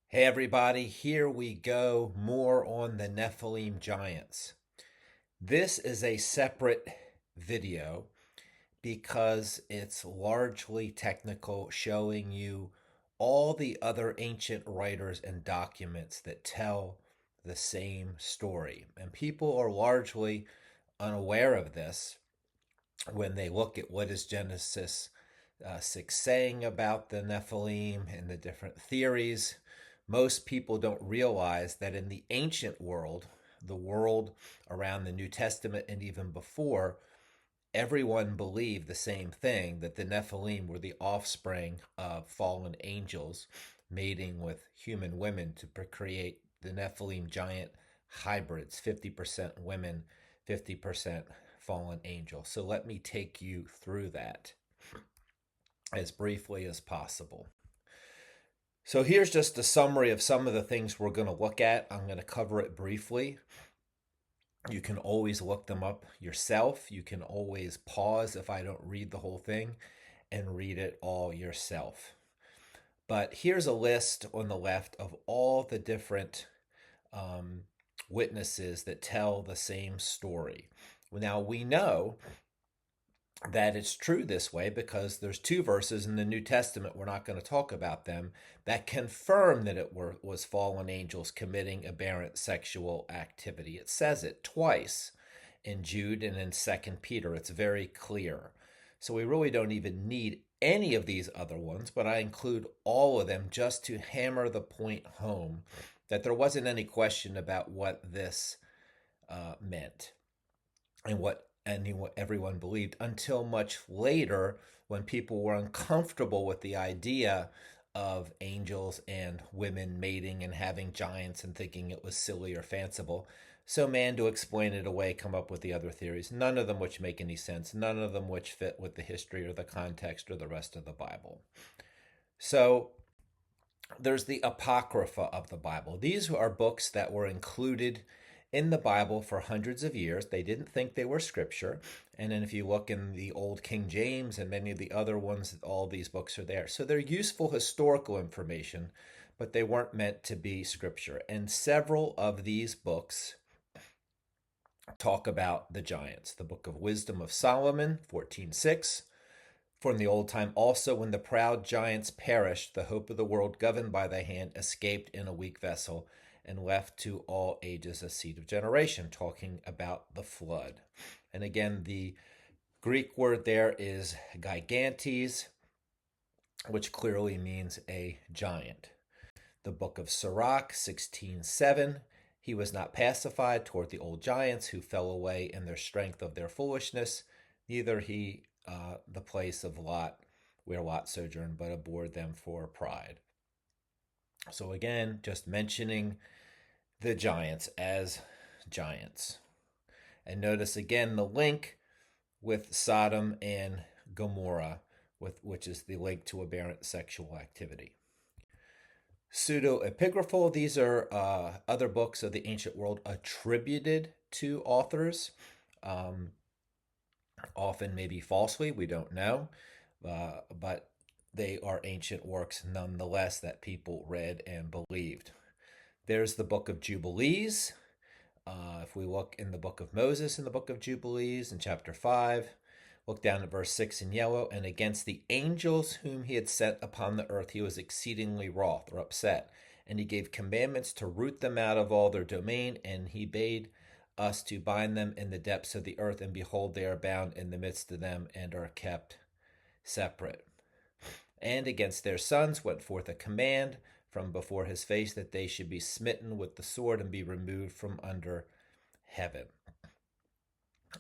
Hey everybody, here we go. More on the Nephilim giants. This is a separate video because it's largely technical, showing you all the other ancient writers and documents that tell the same story. And people are largely unaware of this when they look at what is Genesis 6 saying about the Nephilim and the different theories. Most people don't realize that in the ancient world, the world around the New Testament and even before, everyone believed the same thing, that the Nephilim were the offspring of fallen angels mating with human women to create the Nephilim giant hybrids, 50% women, 50% fallen angels. So let me take you through that as briefly as possible. So here's just a summary of some of the things we're going to look at. I'm going to cover it briefly. You can always look them up yourself. You can always pause if I don't read the whole thing and read it all yourself. But here's a list on the left of all the different witnesses that tell the same story. Now we know that it's true this way because there's two verses in the New Testament, we're not going to talk about them, that confirm that it was fallen angels committing aberrant sexual activity. It says it twice in Jude and in 2 Peter. It's very clear. So we really don't even need any of these other ones, but I include all of them just to hammer the point home that there wasn't any question about what this meant and what everyone believed until much later, when people were uncomfortable with the idea of angels and women mating and having giants and thinking it was silly or fanciful. So man, to explain it away, come up with the other theories, none of them which make any sense, none of them which fit with the history or the context or the rest of the Bible. So there's the Apocrypha of the Bible. These are books that were included in the Bible for hundreds of years. They didn't think they were scripture. And then if you look in the old King James and many of the other ones, all these books are there. So they're useful historical information, but they weren't meant to be scripture. And several of these books talk about the giants. The Book of Wisdom of Solomon, 14:6. For in the old time also, when the proud giants perished, the hope of the world governed by thy hand escaped in a weak vessel, and left to all ages a seed of generation, talking about the flood. And again, the Greek word there is gigantes, which clearly means a giant. The book of Sirach, 16:7. He was not pacified toward the old giants who fell away in their strength of their foolishness, neither he the place of Lot, where Lot sojourned, but abhorred them for pride. So again, just mentioning the giants as giants. And notice again the link with Sodom and Gomorrah, which is the link to aberrant sexual activity. Pseudo-epigraphal, these are other books of the ancient world attributed to authors, often maybe falsely, we don't know, but they are ancient works nonetheless that people read and believed. There's the book of Jubilees. If we look in the book of Moses, in the book of Jubilees, in chapter 5, look down at verse 6 in yellow. And against the angels whom he had set upon the earth, he was exceedingly wroth or upset. And he gave commandments to root them out of all their domain. And he bade us to bind them in the depths of the earth. And behold, they are bound in the midst of them and are kept separate. And against their sons went forth a command from before his face, that they should be smitten with the sword and be removed from under heaven.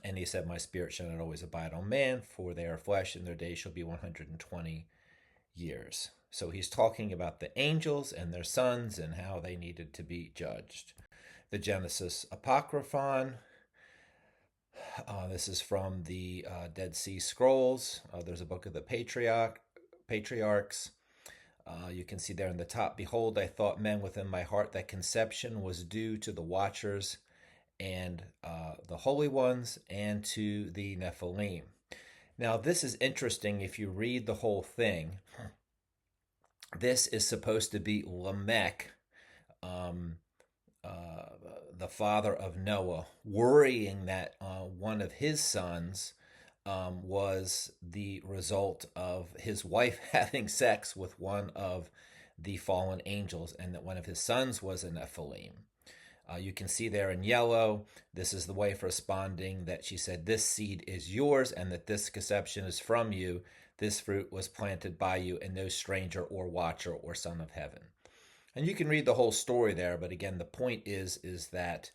And he said, my spirit shall not always abide on man, for they are flesh, and their days shall be 120 years. So he's talking about the angels and their sons and how they needed to be judged. The Genesis Apocryphon. This is from the Dead Sea Scrolls. There's a book of the patriarchs. You can see there in the top, behold, I thought men within my heart that conception was due to the watchers and the holy ones and to the Nephilim. Now, this is interesting if you read the whole thing. This is supposed to be Lamech um, the father of Noah, worrying that one of his sons was the result of his wife having sex with one of the fallen angels, and that one of his sons was a Nephilim. You can see there in yellow, this is the wife responding that she said, "This seed is yours, and that this conception is from you. This fruit was planted by you, and no stranger or watcher or son of heaven." And you can read the whole story there, but again, the point is that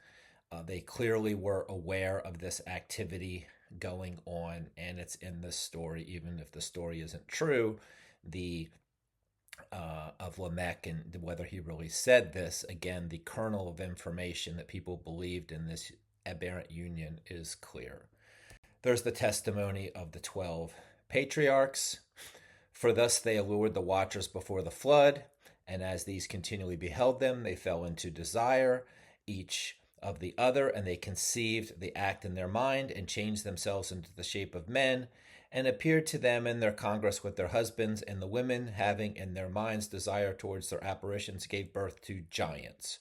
they clearly were aware of this activity going on, and it's in this story, even if the story isn't true. The of Lamech and whether he really said this, again, the kernel of information that people believed in this aberrant union is clear. There's the testimony of the 12 patriarchs. For thus they allured the watchers before the flood, and as these continually beheld them, they fell into desire, each of the other, and they conceived the act in their mind, and changed themselves into the shape of men, and appeared to them in their congress with their husbands, and the women, having in their minds desire towards their apparitions, gave birth to giants.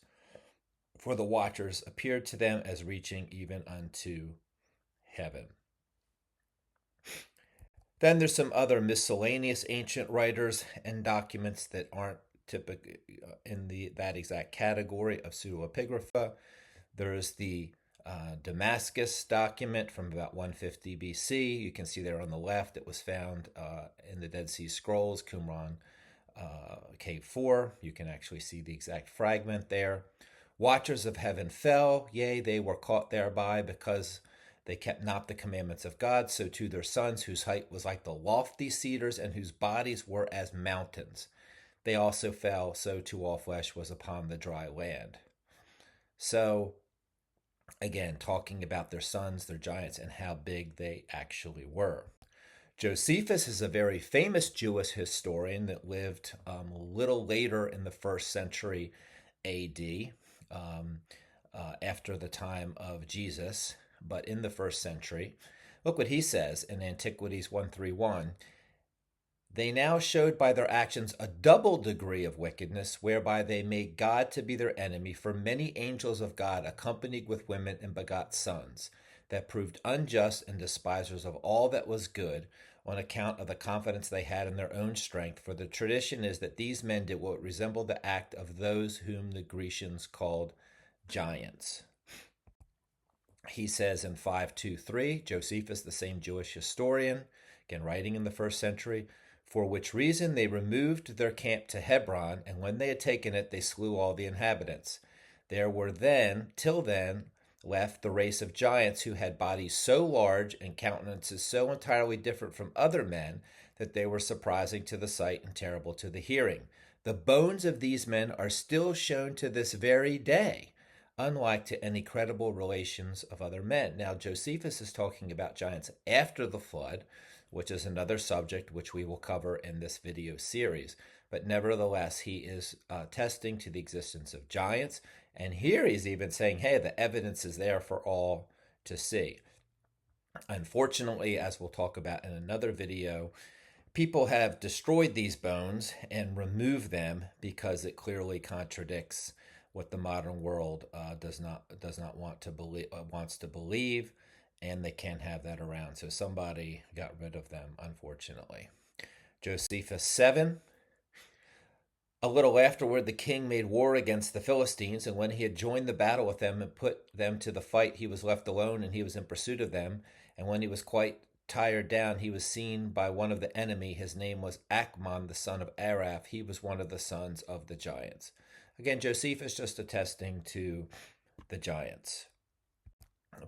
For the watchers appeared to them as reaching even unto heaven. Then there's some other miscellaneous ancient writers and documents that aren't typically in that exact category of pseudoepigrapha. There's the Damascus document from about 150 BC. You can see there on the left, it was found in the Dead Sea Scrolls, Qumran Cave 4. You can actually see the exact fragment there. Watchers of heaven fell, yea, they were caught thereby, because they kept not the commandments of God. So too their sons, whose height was like the lofty cedars, and whose bodies were as mountains, they also fell. So too all flesh was upon the dry land. So again, talking about their sons, their giants, and how big they actually were. Josephus is a very famous Jewish historian that lived a little later in the 1st century AD, after the time of Jesus, but in the 1st century. Look what he says in Antiquities 131. They now showed by their actions a double degree of wickedness, whereby they made God to be their enemy. For many angels of God accompanied with women and begot sons, that proved unjust and despisers of all that was good, on account of the confidence they had in their own strength. For the tradition is that these men did what resembled the act of those whom the Grecians called giants. He says in 523, Josephus, the same Jewish historian, again writing in the 1st century, for which reason they removed their camp to Hebron, and when they had taken it, they slew all the inhabitants. There were then, till then, left the race of giants, who had bodies so large and countenances so entirely different from other men that they were surprising to the sight and terrible to the hearing. The bones of these men are still shown to this very day, unlike to any credible relations of other men. Now, Josephus is talking about giants after the flood, which is another subject which we will cover in this video series. But nevertheless, he is attesting to the existence of giants. And here he's even saying, hey, the evidence is there for all to see. Unfortunately, as we'll talk about in another video, people have destroyed these bones and removed them because it clearly contradicts what the modern world does not want to believe, wants to believe, and they can't have that around. So somebody got rid of them, unfortunately. Josephus 7. A little afterward, the king made war against the Philistines, and when he had joined the battle with them and put them to the fight, he was left alone, and he was in pursuit of them. And when he was quite tired down, he was seen by one of the enemy. His name was Achmon, the son of Araph. He was one of the sons of the giants. Again, Josephus just attesting to the giants.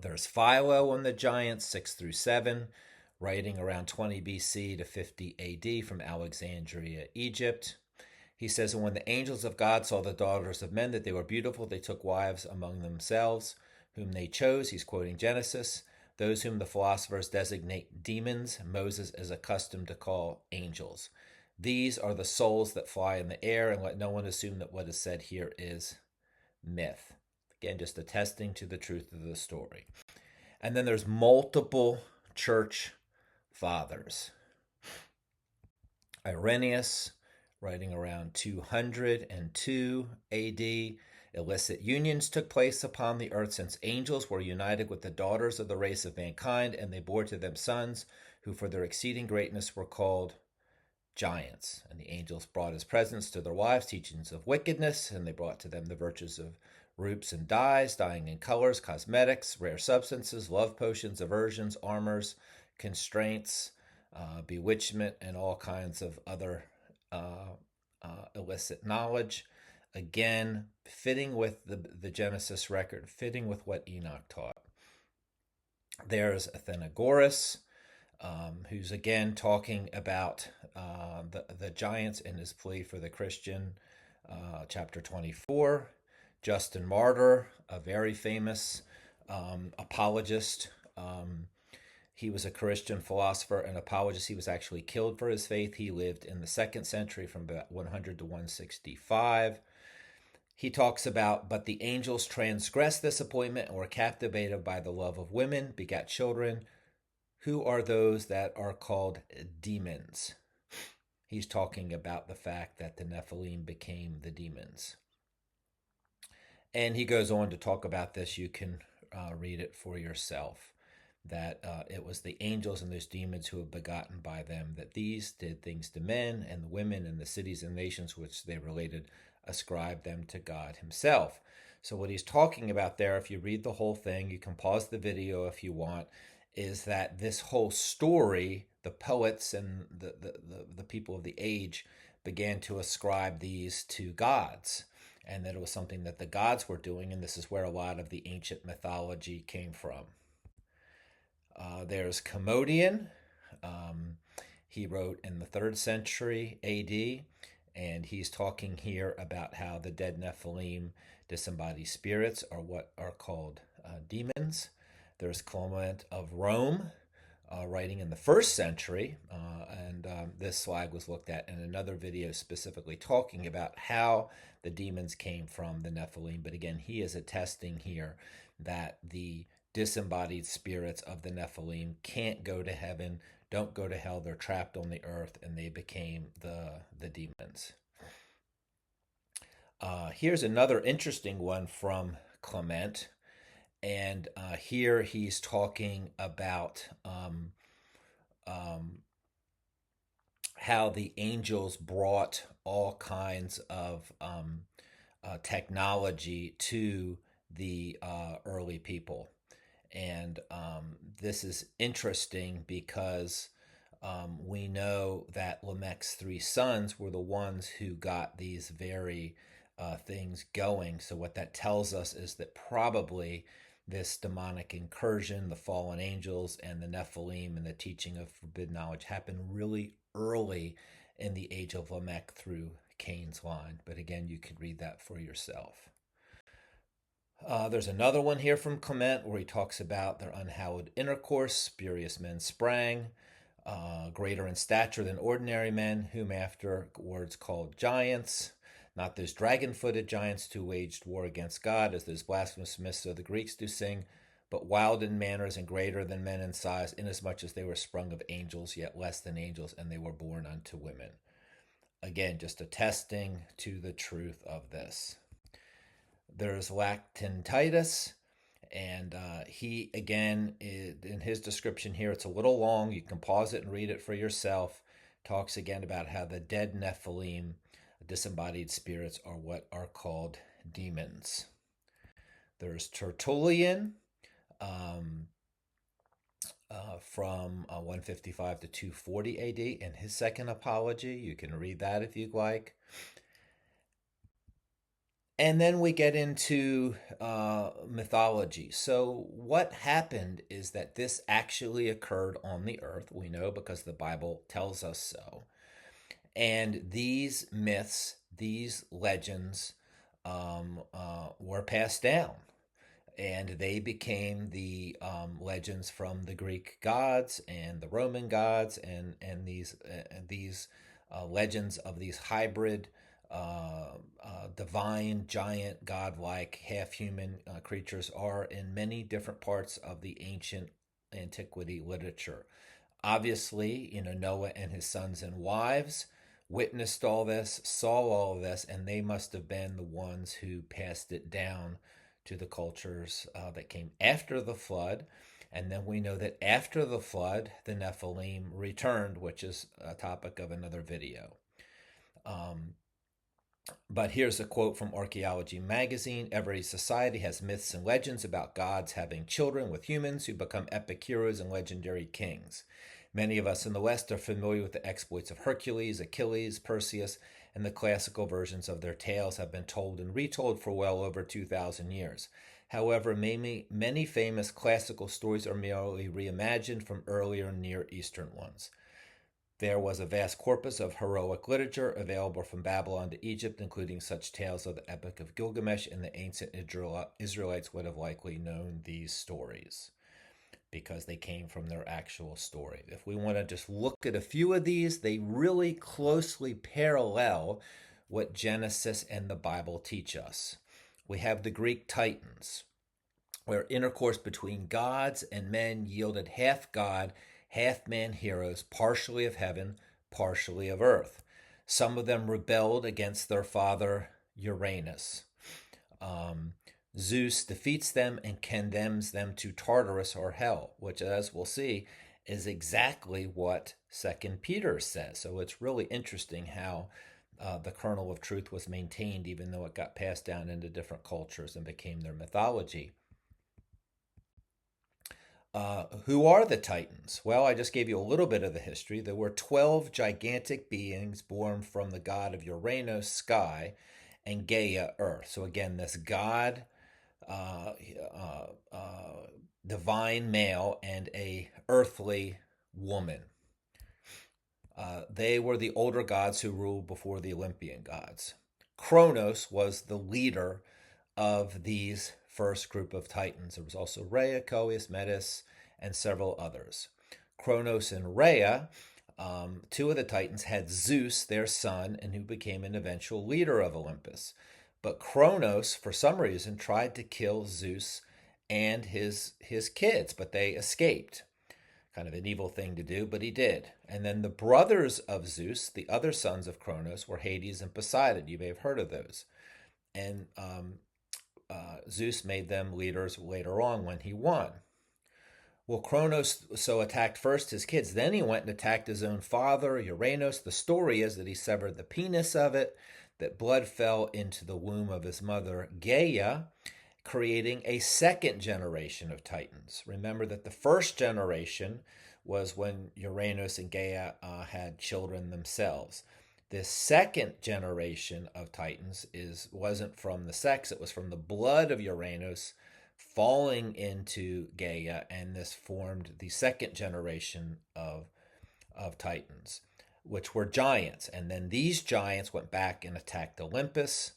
There's Philo on the giants, 6 through 7, writing around 20 BC to 50 AD from Alexandria, Egypt. He says, and when the angels of God saw the daughters of men, that they were beautiful, they took wives among themselves, whom they chose. He's quoting Genesis. Those whom the philosophers designate demons, Moses is accustomed to call angels. These are the souls that fly in the air, and let no one assume that what is said here is myth. Again, just attesting to the truth of the story. And then there's multiple church fathers. Irenaeus, writing around 202 AD. Illicit unions took place upon the earth since angels were united with the daughters of the race of mankind, and they bore to them sons who for their exceeding greatness were called giants. And the angels brought as presents to their wives teachings of wickedness, and they brought to them the virtues of roots and dyes, dyeing in colors, cosmetics, rare substances, love potions, aversions, armors, constraints, bewitchment, and all kinds of other illicit knowledge. Again, fitting with the Genesis record, fitting with what Enoch taught. There's Athenagoras, who's again talking about the giants in his plea for the Christian, chapter 24. Justin Martyr, a very famous apologist. He was a Christian philosopher and apologist. He was actually killed for his faith. He lived in the 2nd century from about 100 to 165. He talks about, but the angels transgressed this appointment and were captivated by the love of women, begat children, who are those that are called demons. He's talking about the fact that the Nephilim became the demons. And he goes on to talk about this. You can read it for yourself, that it was the angels and those demons who were begotten by them, that these did things to men, and the women and the cities and nations which they related ascribed them to God himself. So what he's talking about there, if you read the whole thing, you can pause the video if you want, is that this whole story, the poets and the people of the age began to ascribe these to gods, and that it was something that the gods were doing, and this is where a lot of the ancient mythology came from. There's Commodian. He wrote in the 3rd century AD, and he's talking here about how the dead Nephilim, disembodied spirits, are what are called demons. There's Clement of Rome, writing in the 1st century, and this slide was looked at in another video specifically talking about how the demons came from the Nephilim. But again, he is attesting here that the disembodied spirits of the Nephilim can't go to heaven, don't go to hell, they're trapped on the earth, and they became the demons. Here's another interesting one from Clement. And here he's talking about how the angels brought all kinds of technology to the early people. And this is interesting because we know that Lamech's 3 sons were the ones who got these very things going. So what that tells us is that probably this demonic incursion, the fallen angels, and the Nephilim, and the teaching of forbidden knowledge happened really early in the age of Lamech through Cain's line. But again, you can read that for yourself. There's another one here from Clement where he talks about their unhallowed intercourse. Spurious men sprang, greater in stature than ordinary men, whom afterwards called giants. Not those dragon-footed giants who waged war against God, as those blasphemous myths of the Greeks do sing, but wild in manners and greater than men in size, inasmuch as they were sprung of angels, yet less than angels, and they were born unto women. Again, just attesting to the truth of this. There's Lactantius, and he, again, in his description here, it's a little long. You can pause it and read it for yourself. Talks again about how the dead Nephilim, disembodied spirits, are what are called demons. There's Tertullian from 155 to 240 AD in his second apology. You can read that if you'd like. And then we get into mythology. So what happened is that this actually occurred on the earth. We know because the Bible tells us so. And these myths, these legends were passed down. And they became the legends from the Greek gods and the Roman gods, and these legends of these hybrid divine, giant, godlike, half-human creatures are in many different parts of the ancient antiquity literature. Obviously, Noah and his sons and wives witnessed all this, saw all of this, and they must have been the ones who passed it down to the cultures that came after the flood. And then we know that after the flood, the Nephilim returned, which is a topic of another video. But here's a quote from Archaeology Magazine. Every society has myths and legends about gods having children with humans who become epic heroes and legendary kings. Many of us in the West are familiar with the exploits of Hercules, Achilles, Perseus, and the classical versions of their tales have been told and retold for well over 2,000 years. However, many famous classical stories are merely reimagined from earlier Near Eastern ones. There was a vast corpus of heroic literature available from Babylon to Egypt, including such tales of the Epic of Gilgamesh, and the ancient Israelites would have likely known these stories because they came from their actual story. If we want to just look at a few of these, they really closely parallel what Genesis and the Bible teach us. We have the Greek Titans, where intercourse between gods and men yielded half god, half-man heroes, partially of heaven, partially of earth. Some of them rebelled against their father Uranus. Zeus defeats them and condemns them to Tartarus or hell, which, as we'll see, is exactly what 2 Peter says. So it's really interesting how the kernel of truth was maintained, even though it got passed down into different cultures and became their mythology. Who are the Titans? Well, I just gave you a little bit of the history. There were 12 gigantic beings born from the god of Uranus, sky, and Gaia, earth. So again, this god, divine male, and a earthly woman. They were the older gods who ruled before the Olympian gods. Kronos was the leader of these first group of Titans. There was also Rhea, Coeus, Metis, and several others. Kronos and Rhea, two of the Titans, had Zeus, their son, and who became an eventual leader of Olympus. But Kronos, for some reason, tried to kill Zeus and his kids, but they escaped. Kind of an evil thing to do, but he did. And then the brothers of Zeus, the other sons of Kronos, were Hades and Poseidon. You may have heard of those. And Zeus made them leaders later on when he won. Well, Kronos so attacked first his kids. Then he went and attacked his own father, Uranus. The story is that he severed the penis of it, that blood fell into the womb of his mother, Gaia, creating a second generation of Titans. Remember that the first generation was when Uranus and Gaia had children themselves. This second generation of Titans wasn't from the sex, it was from the blood of Uranus falling into Gaia, and this formed the second generation of Titans, which were giants. And then these giants went back and attacked Olympus.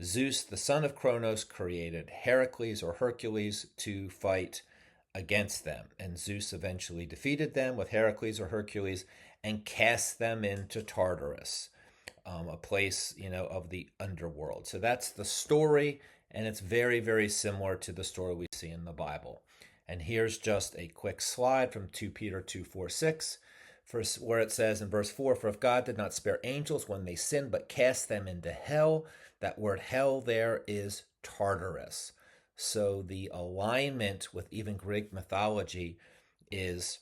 Zeus, the son of Kronos, created Heracles or Hercules to fight against them. And Zeus eventually defeated them with Heracles or Hercules and cast them into Tartarus, a place, of the underworld. So that's the story, and it's very, very similar to the story we see in the Bible. And here's just a quick slide from 2 Peter 2:4-6, where it says in verse 4, "For if God did not spare angels when they sinned, but cast them into hell," that word hell there is Tartarus. So the alignment with even Greek mythology is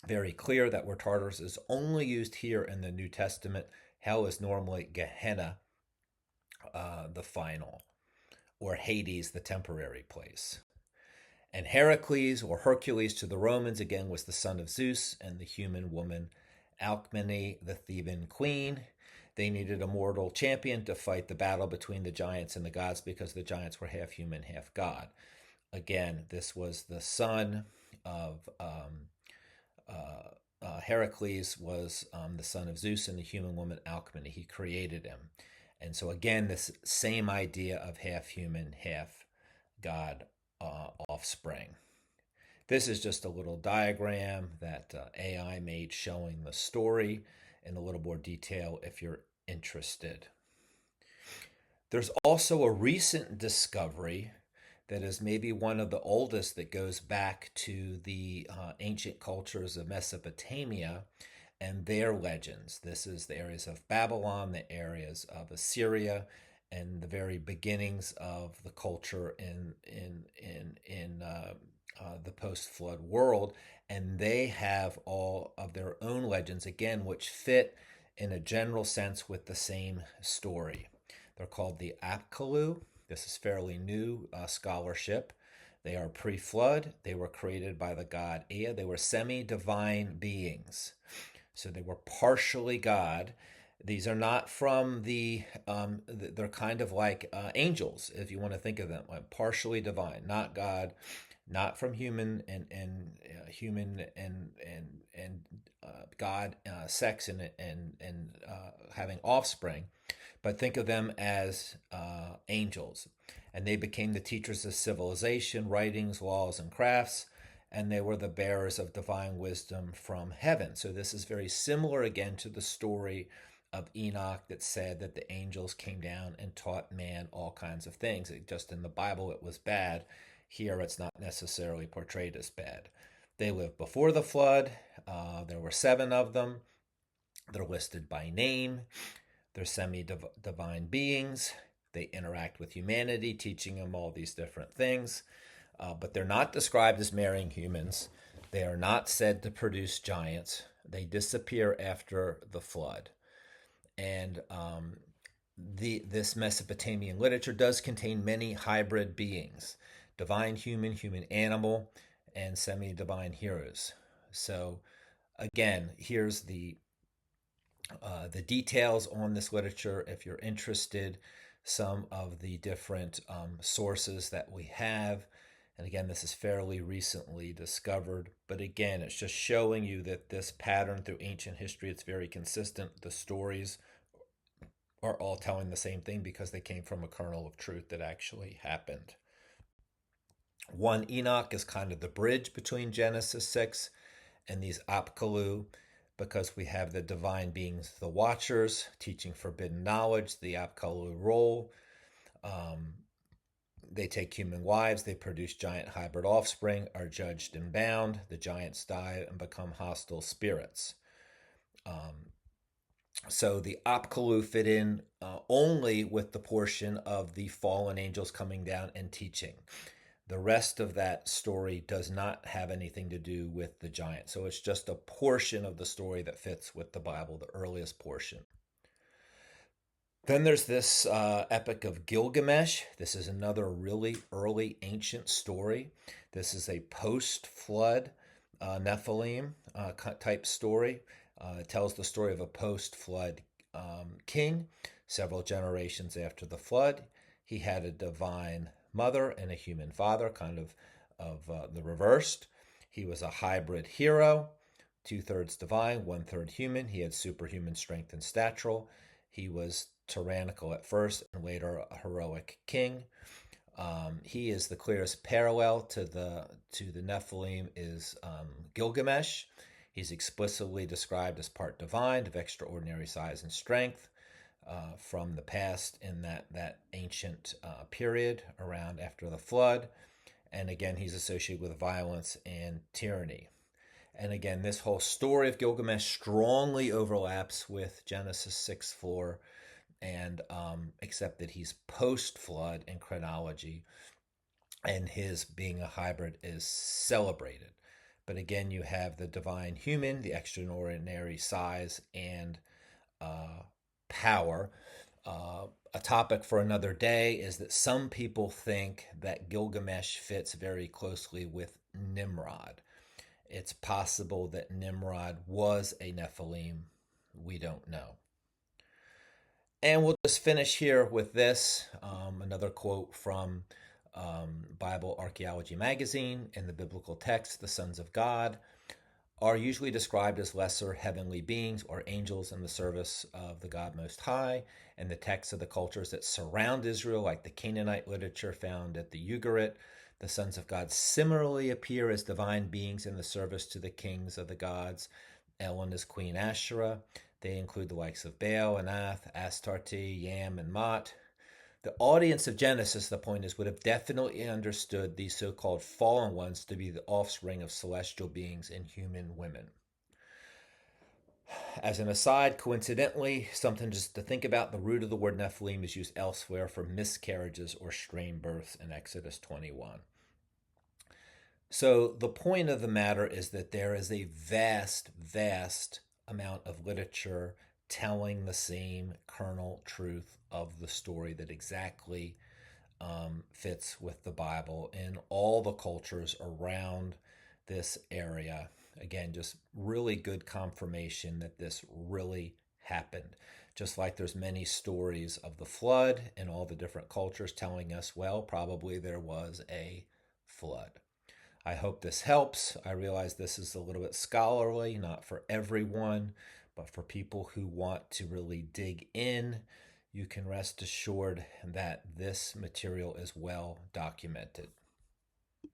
very clear. That word Tartarus is only used here in the New Testament. Hell is normally Gehenna, the final, or Hades, the temporary place. And Heracles, or Hercules to the Romans, again was the son of Zeus, and the human woman Alcmene, the Theban queen. They needed a mortal champion to fight the battle between the giants and the gods, because the giants were half human, half god. Again, this was the son of Heracles was the son of Zeus, and the human woman Alcmene. He created him. And so again, this same idea of half human, half god offspring. This is just a little diagram that AI made showing the story in a little more detail if you're interested. There's also a recent discovery that is maybe one of the oldest, that goes back to the ancient cultures of Mesopotamia, and their legends. This is the areas of Babylon, the areas of Assyria, and the very beginnings of the culture in the post-flood world. And they have all of their own legends, again, which fit in a general sense with the same story. They're called the Apkallu. This is fairly new scholarship. They are pre-flood. They were created by the god Ea. They were semi-divine beings. So they were partially God. These are not from they're kind of like angels, if you want to think of them, like partially divine, not God, not from human and God sex and having offspring, but think of them as angels. And they became the teachers of civilization, writings, laws, and crafts, and they were the bearers of divine wisdom from heaven. So this is very similar again to the story of Enoch that said that the angels came down and taught man all kinds of things. Just in the Bible it was bad. Here it's not necessarily portrayed as bad. They lived before the flood. There were 7 of them. They're listed by name. They're semi-divine beings. They interact with humanity, teaching them all these different things. But they're not described as marrying humans. They are not said to produce giants. They disappear after the flood. And this Mesopotamian literature does contain many hybrid beings: divine human, human animal, and semi-divine heroes. So again, here's the details on this literature if you're interested, some of the different sources that we have. And again, this is fairly recently discovered. But again, it's just showing you that this pattern through ancient history, it's very consistent. The stories are all telling the same thing because they came from a kernel of truth that actually happened. 1 Enoch is kind of the bridge between Genesis 6 and these Apkallu, because we have the divine beings, the Watchers, teaching forbidden knowledge, the Apkallu role. They take human wives, they produce giant hybrid offspring, are judged and bound. The giants die and become hostile spirits. So the Apkallu fit in only with the portion of the fallen angels coming down and teaching. The rest of that story does not have anything to do with the giant. So it's just a portion of the story that fits with the Bible, the earliest portion. Then there's this epic of Gilgamesh. This is another really early ancient story. This is a post-flood Nephilim type story. It tells the story of a post-flood king, several generations after the flood. He had a divine mother and a human father, kind of the reversed. He was a hybrid hero, 2/3 divine, 1/3 human. He had superhuman strength and stature. He was tyrannical at first and later a heroic king. He is the clearest parallel to the Nephilim is Gilgamesh. He's explicitly described as part divine, of extraordinary size and strength, from the past in that ancient period around after the flood. And again, he's associated with violence and tyranny. And again, this whole story of Gilgamesh strongly overlaps with Genesis 6:4, and except that he's post-flood in chronology, and his being a hybrid is celebrated. But again, you have the divine human, the extraordinary size and power. A topic for another day is that some people think that Gilgamesh fits very closely with Nimrod. It's possible that Nimrod was a Nephilim. We don't know. And we'll just finish here with this, another quote from Bible Archaeology Magazine. In the biblical text, the sons of God are usually described as lesser heavenly beings or angels in the service of the God Most High. In the texts of the cultures that surround Israel, like the Canaanite literature found at the Ugarit, the sons of God similarly appear as divine beings in the service to the kings of the gods. El and his queen Asherah. They include the likes of Baal, Anath, Astarte, Yam, and Mot. The audience of Genesis, the point is, would have definitely understood these so-called fallen ones to be the offspring of celestial beings and human women. As an aside, coincidentally, something just to think about, the root of the word Nephilim is used elsewhere for miscarriages or strain births in Exodus 21. So the point of the matter is that there is a vast, vast amount of literature telling the same kernel truth of the story that exactly fits with the Bible in all the cultures around this area. Again, just really good confirmation that this really happened. Just like there's many stories of the flood in all the different cultures telling us, well, probably there was a flood. I hope this helps. I realize this is a little bit scholarly, not for everyone, but for people who want to really dig in, you can rest assured that this material is well documented.